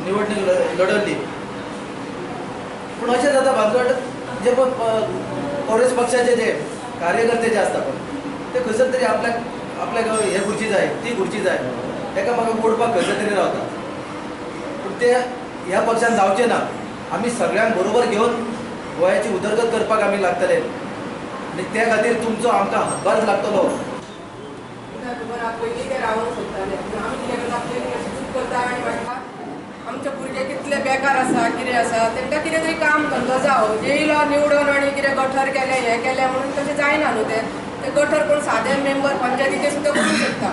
निवडणूक लढवली, पण अशें जाता भानगड जे काँग्रेस पक्षाचे जे कार्यकर्ते जे असतात ते खंयसर तरी आपल्याक हे खुर्ची जाय ती खुर्ची जाय ताका म्हाका ओडपाक खंयसर तरी रावता, पूण ते ह्या पक्षान जावचें ना. आमी सगळ्यांक बरोबर घेवन गोंयाची उदरगत करपाक आमी लागतले आनी त्या खातीर तुमचो आमकां हातभार लागतलो. पयलीं ते रावूंक सोदताले, आमी कितें करता पयलीं अशें चूक करता आनी मागीर आमचे भुरगे कितले बेकार आसा कितें आसा तांकां कितें तरी काम धंदो जावं, येयलो निवडून आनी कितें गटर केलें हें केलें म्हणून तशें जायना न्हू. ते गटर कोण सादे मेंबर पंचायतीचे सुद्दां करूंक शकता.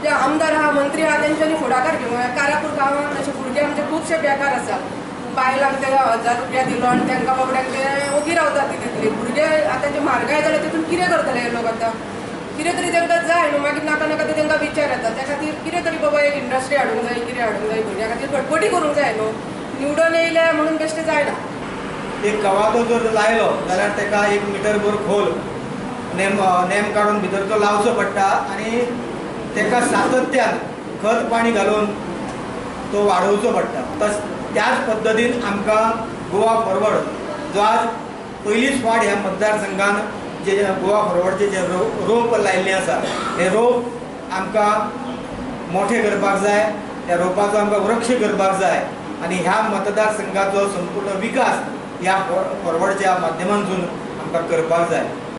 जे आमदार आहा मंत्री आहा तेंच्यांनी फुडाकार घेवं. कारापूर गांवांत अशे भुरगे आमचे खुबशे बेकार आसा. बायलांक ते 1000 रुपया दिलो आनी तांकां बाबड्यांक ते ओगी रावता ती तितली. भुरगे आतांचे म्हारगाय जाल्यार तितून कितें करतले हे लोक आतां? कितें तरी तांकां जाय न्हू. मागीर नाका नाका ते तांकां विचार येता. त्या खातीर कितें तरी बाबा एक इंडस्ट्री हाडूंक जाय, कितें हाडूंक जाय, भुरग्यां खातीर फटफटी करूंक जाय न्हू. निवडून येयले म्हणून बेश्टें जायना. एक कवातो जर लायलो जाल्यार ताका 1 मीटर भर खोल नेम काडून भितर तो लावचो पडटा आनी ताका सातत्यान खत पाणी घालून तो वाडोवचो पडटा. त्याच पद्दतीन आमकां गोवा फॉरवर्ड जो आज पयलीच फावट ह्या मतदारसंघान जे गोवा फॉरवर्डचे जे रोप लायिल्लें आसा हे रोप आमकां मोठे करपाक जाय. त्या रोपाचो आमकां वृक्ष करपाक जाय आनी ह्या मतदारसंघाचो संपूर्ण विकास ह्या फॉरवर्डच्या माध्यमांतून आमकां करपाक जाय.